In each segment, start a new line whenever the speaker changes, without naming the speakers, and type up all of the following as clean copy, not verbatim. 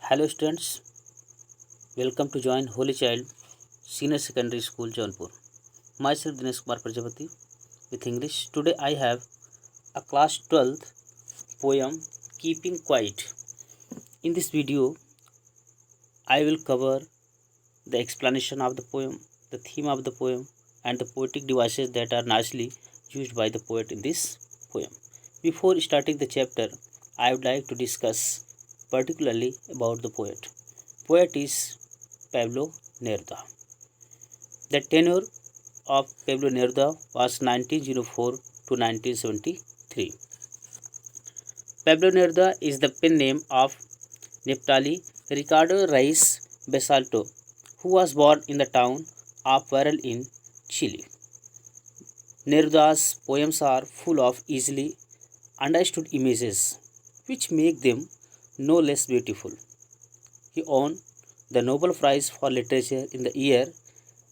Hello students, welcome to join Holy Child Senior Secondary School Jaunpur. Myself Dinesh Kumar Prajapati with English. Today I have a class 12th poem Keeping Quiet. In this video I will cover the explanation of the poem, the theme of the poem and the poetic devices that are nicely used by the poet in this poem. Before starting the chapter, I would like to discuss particularly about the poet. Poet is Pablo Neruda. The tenure of Pablo Neruda was 1904 to 1973. Pablo Neruda is the pen name of Neptali Ricardo Reis Basalto, who was born in the town of Varel in Chile. Neruda's poems are full of easily understood images, which make them no less beautiful. He won the Nobel Prize for Literature in the year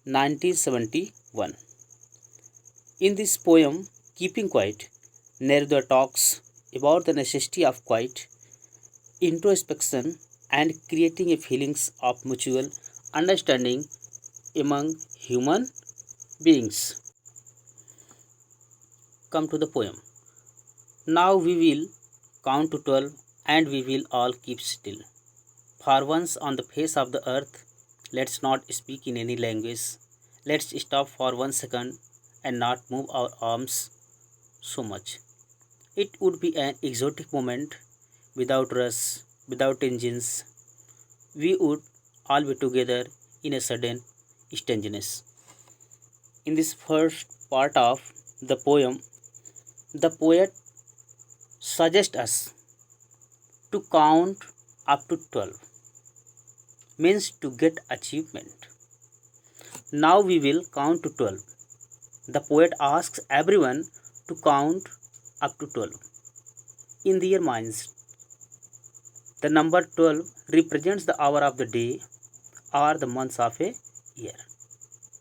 1971. In this poem, Keeping Quiet, Neruda talks about the necessity of quiet, introspection, and creating a feelings of mutual understanding among human beings. Come to the poem. Now we will count to 12 and we will all keep still. For once on the face of the earth, let's not speak in any language. Let's stop for 1 second and not move our arms so much. It would be an exotic moment without rush, without engines. We would all be together in a sudden stillness. In this first part of the poem, the poet suggests us to count up to 12, means to get achievement. Now we will count to 12. The poet asks everyone to count up to 12 in their minds. The number 12 represents the hour of the day or the months of a year.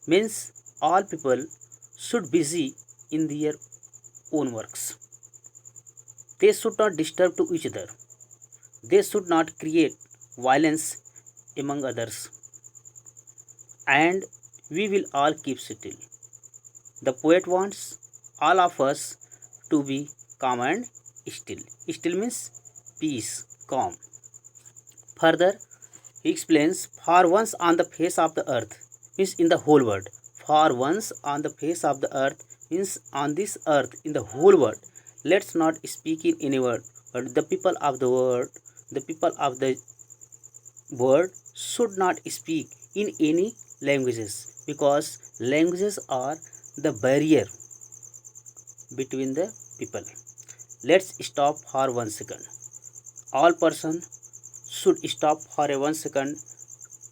Means all people should busy in their own works. They should not disturb to each other. They should not create violence among others. And we will all keep still. The poet wants all of us to be calm and still. Still means peace, calm. Further, he explains, for once on the face of the earth means in the whole world. For once on the face of the earth means on this earth in the whole world. Let's not speak in any word, but the people of the world, should not speak in any languages, because languages are the barrier between the people. Let's stop for 1 second. All person should stop for a 1 second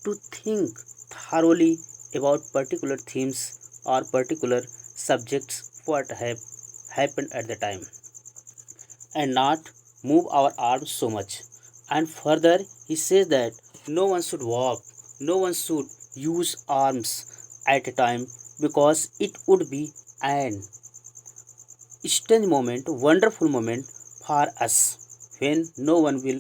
to think thoroughly about particular themes or particular subjects what have happened at the time, and not move our arms so much. And further, he says that no one should walk, no one should use arms at a time, because it would be an strange moment, wonderful moment for us when no one will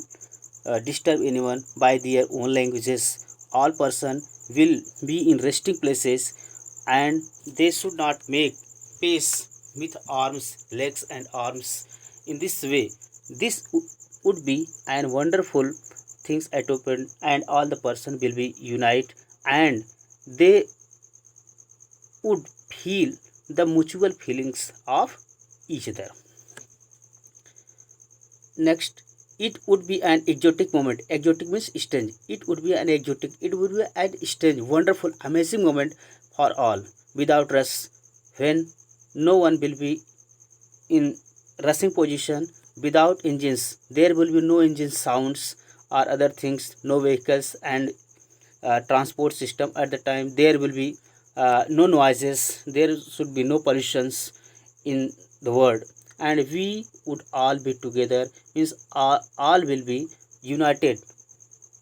disturb anyone by their own languages. All person will be in resting places and they should not make pace with arms, legs and arms. In this way, this would be an wonderful things at open, and all the person will be unite and they would feel the mutual feelings of each other. Next, it would be an exotic moment. Exotic means strange. It would be an exotic. It would be an strange, wonderful, amazing moment for all, without rush, when no one will be in rushing position, without engines. There will be no engine sounds or other things, no vehicles and transport system at the time. There will be no noises. There should be no pollutions in the world, and we would all be together means all will be united,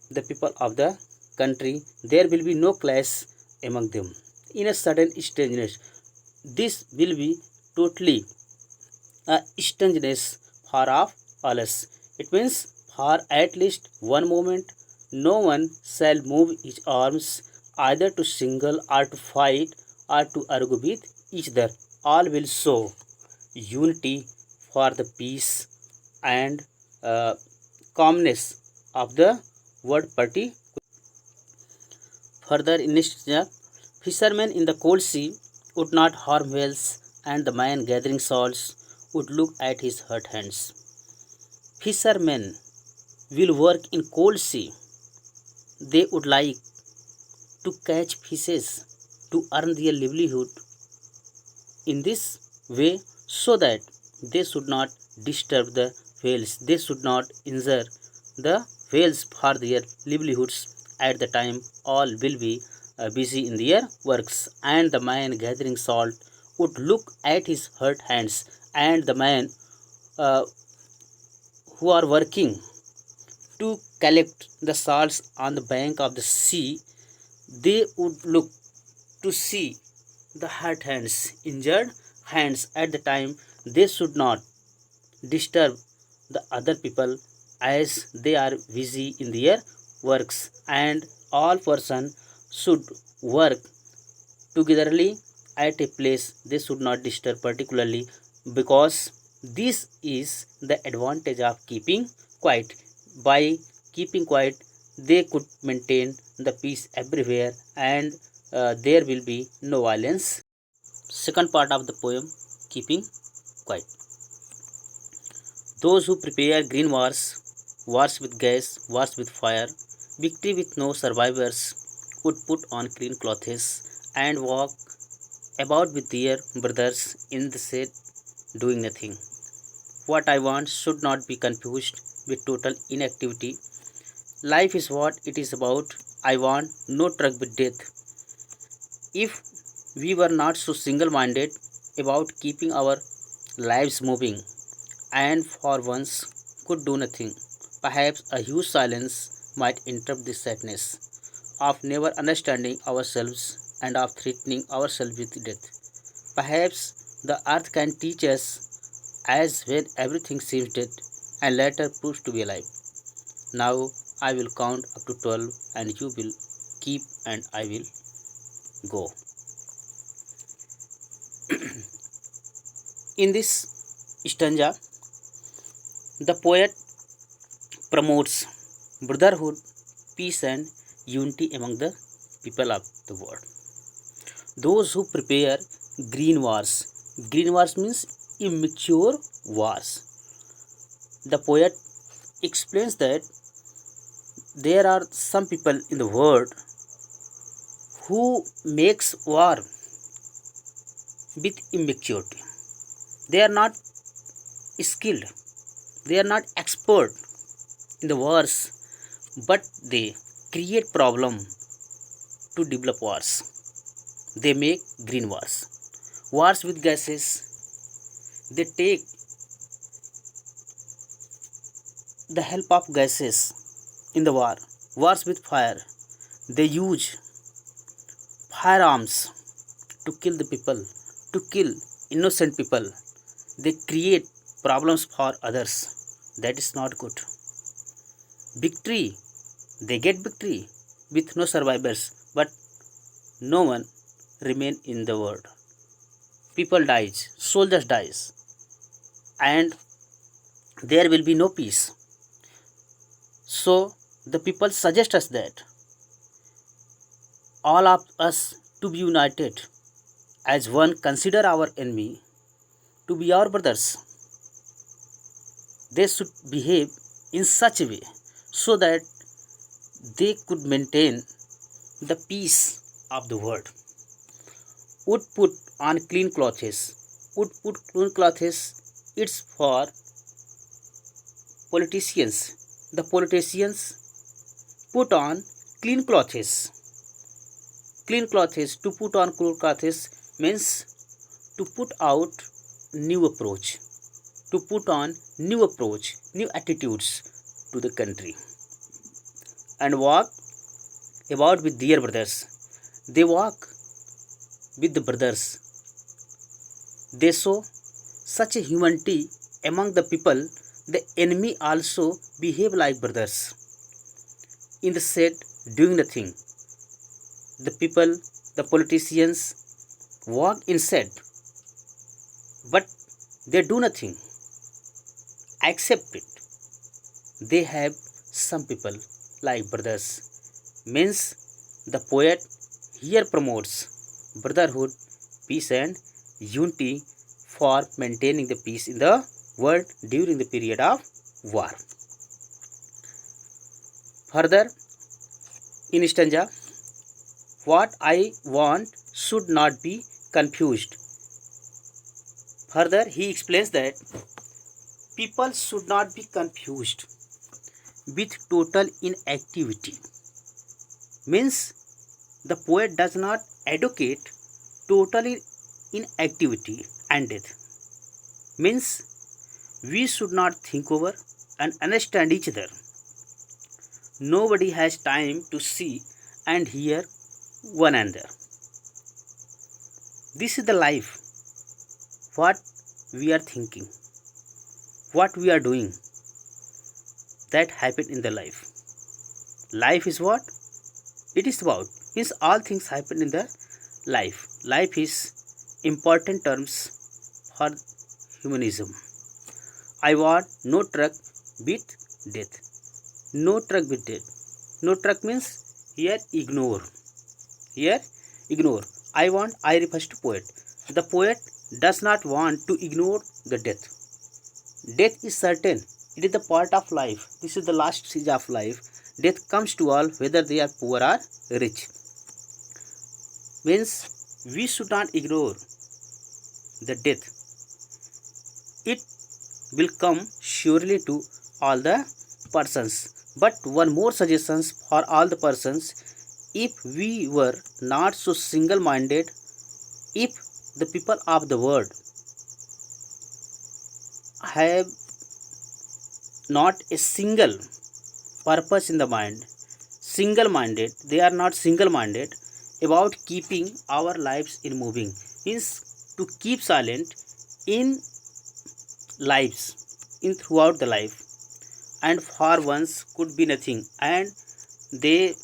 the people of the country. There will be no clash among them in a sudden strangeness. This will be totally a strangeness for of all us. It means for at least one moment No one shall move his arms either to single or to fight or to argue with each other. All will show unity for the peace and uh, calmness of the word party. Further, in Nishya, fishermen in the cold sea would not harm whales, and the man gathering salts would look at his hurt hands. Fishermen will work in cold sea. They would like to catch fishes to earn their livelihood in this way so that they should not disturb the whales. They should not injure the whales for their livelihoods. At the time, all will be busy in their works, and the man gathering salt would look at his hurt hands, and the man uh, who are working to collect the salts on the bank of the sea, they would look to see the hurt hands, injured hands. At the time, they should not disturb the other people as they are busy in their works, and all person should work togetherly at a place. They should not disturb particularly, because this is the advantage of keeping quiet. By keeping quiet, they could maintain the peace everywhere, and there will be no violence. Second part of the poem, keeping quiet. Those who prepare green wars, wars with gas, wars with fire, victory with no survivors, would put on clean clothes and walk about with their brothers in the shade, doing nothing. What I want should not be confused with total inactivity. Life is what it is about. I want no truck with death. If we were not so single minded about keeping our lives moving, and for once could do nothing, perhaps a huge silence might interrupt the sadness of never understanding ourselves and of threatening ourselves with death. Perhaps the earth can teach us as when everything seems dead and later proves to be alive. Now I will count up to 12 and you will keep and I will go. In this stanza, the poet promotes brotherhood, peace, and unity among the people of the world. Those who prepare green wars means immature wars. The poet explains that there are some people in the world who makes war with immaturity. They are not skilled, they are not expert in the wars, but they create problem to develop wars. They make green wars, wars with gases. They take the help of gases in the war. Wars with fire, they use firearms to kill the people, to kill innocent people. They create problems for others. That is not good. Victory, they get victory with no survivors, but no one remain in the world. People dies, soldiers dies, and there will be no peace. So the people suggest us that all of us to be united as one, consider our enemy to be our brothers. They should behave in such a way so that they could maintain the peace of the world. Would put on clean clothes. Would put clean clothes, it's for politicians. The politicians put on clean clothes. Clean clothes, to put on clean clothes means to put out new approach, to put on new approach, new attitudes to the country, and walk about with their brothers. They walk with the brothers. They show such a humanity among the people. The enemy also behave like brothers. in the shade doing nothing. The people, the politicians walk in shade, but they do nothing. Accept it. They have some people like brothers. Means the poet here promotes brotherhood, peace and unity for maintaining the peace in the world during the period of war. Further, in stanza, what I want should not be confused. Further, he explains that people should not be confused with total inactivity. Means the poet does not advocate total inactivity and death. Means we should not think over and understand each other. Nobody has time to see and hear one another. This is the life. What we are thinking, what we are doing, that happen in the life. Life is what it is about. Means all things happen in the life. Life is important terms for humanism. I want no truck with death. No truck with death. No truck means here ignore. Here ignore. I refers to poet. The poet does not want to ignore the death. Death is certain. It is the part of life. This is the last stage of life. Death comes to all, whether they are poor or rich. Means we should not ignore the death. It will come surely to all the persons. But one more suggestions for all the persons. If we were not so single-minded, if the people of the world have not a single purpose in the mind, single-minded, they are not single-minded about keeping our lives in moving, means to keep silent in lives, in throughout the life, and for once could be nothing, and they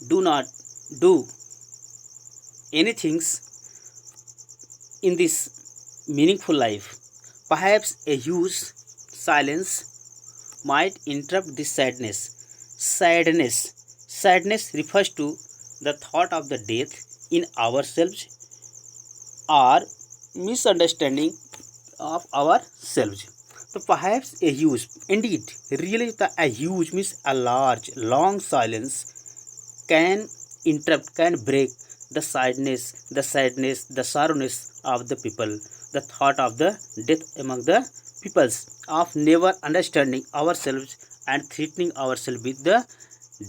do not do anything in this meaningful life. Perhaps a huge silence might interrupt this sadness. Sadness refers to the thought of the death in ourselves or misunderstanding of ourselves. So perhaps a huge, indeed, really a huge means a large, long silence can interrupt, can break the sadness, the sorrowness of the people, the thought of the death among the peoples, of never understanding ourselves and threatening ourselves with the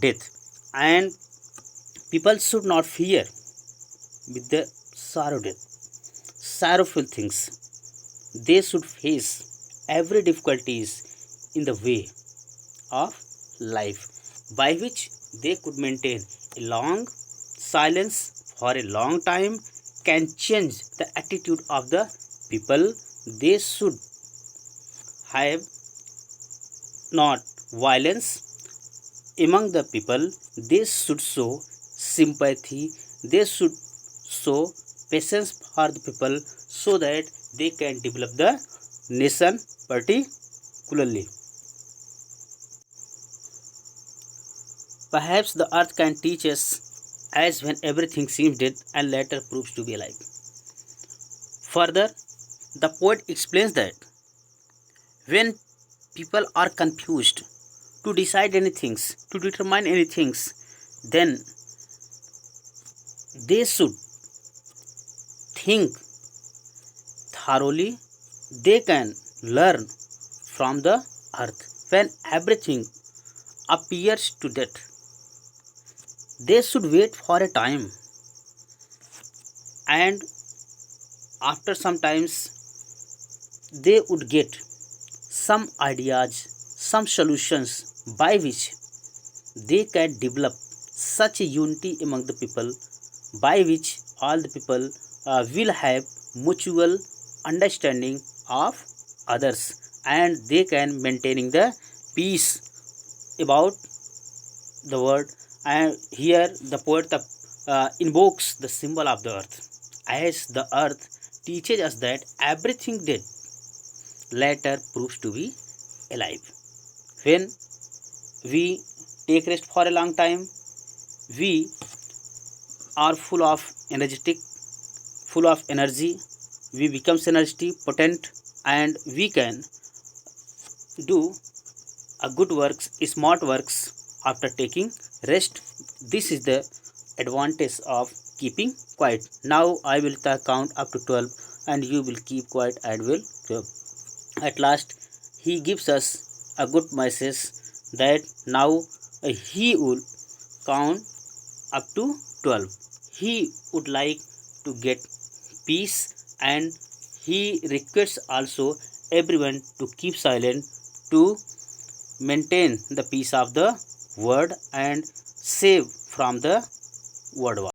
death. And people should not fear with the sorrowful things. They should face every difficulties in the way of life, by which they could maintain a long silence for a long time, can change the attitude of the people. They should have not violence among the people. They should show sympathy. They should show patience for the people so that they can develop the nation particularly. Perhaps the earth can teach us as when everything seems dead and later proves to be alive. Further, the poet explains that when people are confused to decide anything, to determine anything, then they should think thoroughly. They can learn from the earth. When everything appears to death, they should wait for a time, and after some times they would get some ideas, some solutions by which they can develop such a unity among the people, by which all the people will have mutual understanding of others, and they can maintaining the peace about the word, and here the poet invokes the symbol of the earth, as the earth teaches us that everything dead later proves to be alive. When we take rest for a long time, we are full of energy, we become energetic, potent, and we can do a good works, smart works after taking rest. This is the advantage of keeping quiet. Now I will count up to 12 and you will keep quiet and will 12. At last he gives us a good message that now he will count up to 12. He would like to get peace, and he requests also everyone to keep silent, to maintain the peace of the word and save from the word war.